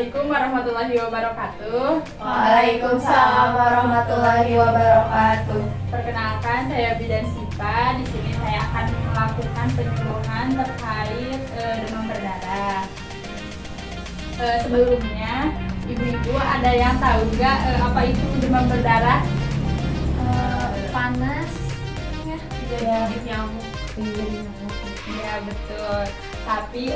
Assalamualaikum warahmatullahi wabarakatuh. Waalaikumsalam warahmatullahi wabarakatuh. Perkenalkan, saya Bidan Sipa. Di sini saya akan melakukan penyuluhan terkait demam berdarah. Sebelumnya, ibu-ibu ada yang tahu nggak apa itu demam berdarah? Panas Ya, nyamuk. ya betul. Tapi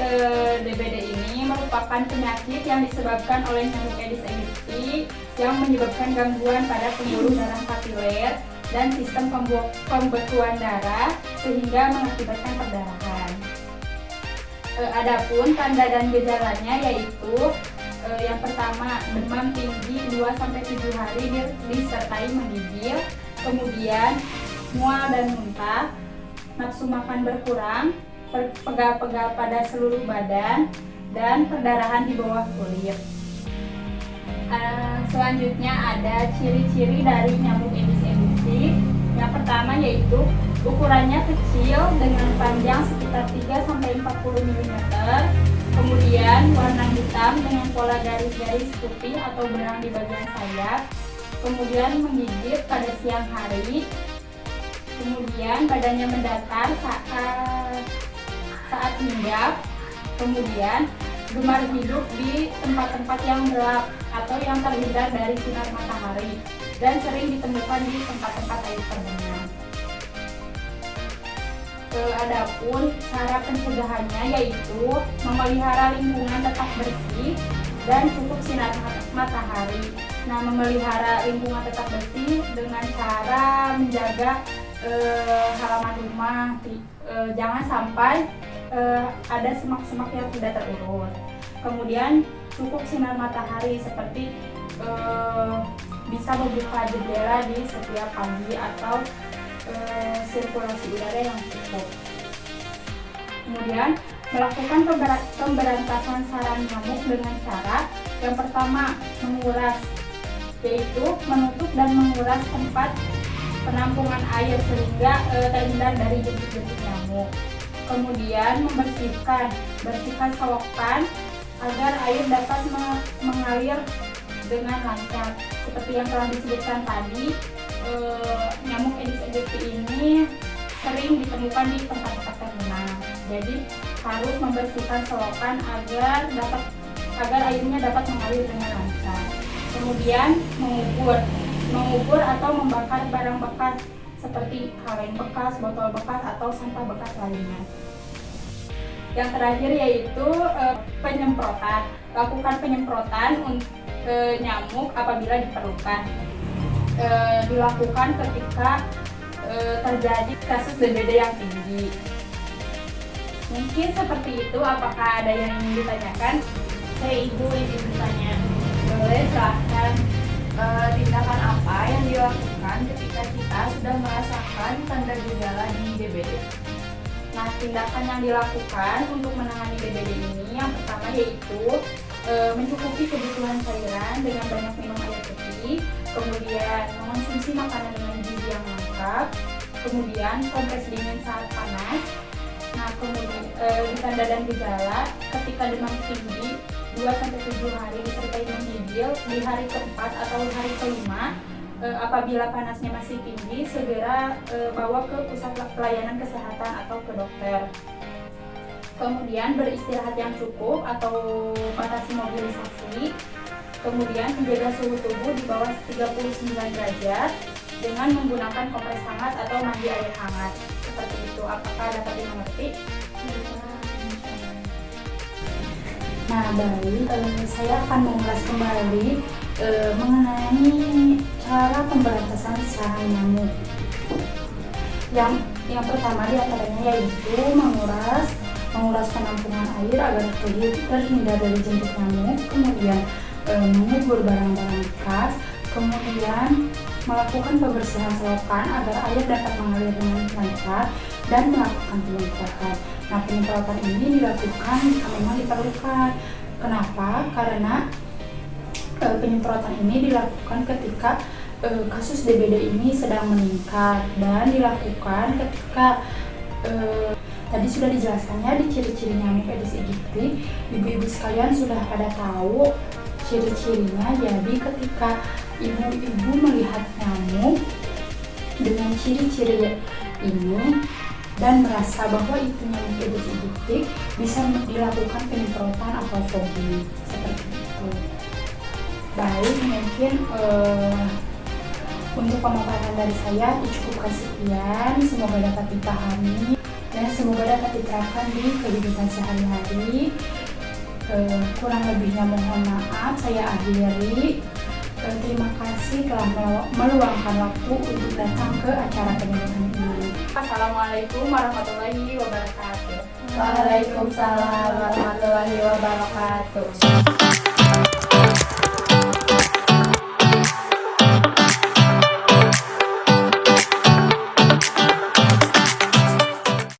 DBD ini merupakan penyakit yang disebabkan oleh nyamuk Aedes aegypti yang menyebabkan gangguan pada pembuluh darah kapiler dan sistem pembekuan darah sehingga mengakibatkan perdarahan. Adapun tanda dan gejalanya yaitu yang pertama, demam tinggi 2-7 hari disertai menggigil, kemudian mual dan muntah, nafsu makan berkurang, pegal-pegal pada seluruh badan, dan perdarahan di bawah kulit. Selanjutnya ada ciri-ciri dari nyamuk Aedes aegypti. Yang pertama yaitu ukurannya kecil dengan panjang sekitar 3-40 mm, kemudian warna hitam dengan pola garis-garis putih atau benang di bagian sayap, kemudian menggigit pada siang hari, kemudian badannya mendatar saat hinggap, kemudian gemar hidup di tempat-tempat yang gelap atau yang terhindar dari sinar matahari dan sering ditemukan di tempat-tempat air terbenam. Adapun cara pencegahannya yaitu memelihara lingkungan tetap bersih dan cukup sinar matahari. Nah, memelihara lingkungan tetap bersih dengan cara menjaga halaman rumah, jangan sampai ada semak-semak yang tidak terurus. Kemudian cukup sinar matahari seperti bisa membuka jendela di setiap pagi atau sirkulasi udara yang cukup. Kemudian melakukan pemberantasan sarang nyamuk dengan cara yang pertama menguras, yaitu menutup dan menguras tempat penampungan air sehingga terhindar dari jentik-jentik nyamuk. Kemudian bersihkan selokan agar air dapat mengalir dengan lancar. Seperti yang telah disebutkan tadi, nyamuk Aedes aegypti ini sering ditemukan di tempat-tempat terbenam. Jadi harus membersihkan selokan agar airnya dapat mengalir dengan lancar. Kemudian mengubur atau membakar barang bekas seperti kaleng bekas, botol bekas, atau sampah bekas lainnya. Yang terakhir yaitu penyemprotan. Lakukan penyemprotan nyamuk apabila diperlukan. Dilakukan ketika terjadi kasus DBD yang tinggi. Mungkin seperti itu. Apakah ada yang ingin ditanyakan? Saya Ibu izin bertanya. Boleh, silahkan. Tindakan apa yang dilakukan ketika kita sudah merasakan tanda gejala di DBD? Nah, tindakan yang dilakukan untuk menangani DBD ini yang pertama yaitu mencukupi kebutuhan cairan dengan banyak minum air putih, kemudian mengonsumsi makanan dengan gizi yang lengkap, kemudian kompres dingin saat panas. Nah, kemudian tanda dan gejala ketika demam tinggi 2-7 hari disertai menggigil di hari keempat atau hari kelima. Apabila panasnya masih tinggi, segera bawa ke pusat pelayanan kesehatan atau ke dokter. Kemudian beristirahat yang cukup atau batasi mobilisasi. Kemudian menjaga suhu tubuh di bawah 39 derajat dengan menggunakan kompres hangat atau mandi air hangat. Seperti itu. Apakah dapat dimengerti? Nah, baik, saya akan mengulas kembali mengenai cara pemberantasan sarang nyamuk. Yang pertama diantaranya yaitu menguras penampungan air agar terhindar dari jentik nyamuk, kemudian mengubur barang-barang bekas, kemudian melakukan pembersihan selokan agar air dapat mengalir dengan lancar, dan melakukan penyemprotan. Nah, penyemprotan ini dilakukan jika memang diperlukan. Kenapa? Karena penyemprotan ini dilakukan ketika kasus DBD ini sedang meningkat dan dilakukan ketika Tadi sudah dijelaskannya di ciri-ciri nyamuk Aedes aegypti. Ibu-ibu sekalian sudah pada tahu ciri-cirinya. Jadi ketika ibu-ibu melihat nyamuk dengan ciri-ciri ini dan merasa bahwa itu nyamuk Aedes aegypti, bisa dilakukan penyemprotan atau fogging seperti itu. Baik, mungkin untuk pemaparan dari saya dicukupkan sekian. Semoga dapat dipahami dan semoga dapat diterapkan di kehidupan sehari-hari. Kurang lebihnya mohon maaf, saya akhiri. Terima kasih telah meluangkan waktu untuk datang ke acara penyuluhan ini. Assalamualaikum warahmatullahi wabarakatuh. Waalaikumsalam warahmatullahi wabarakatuh.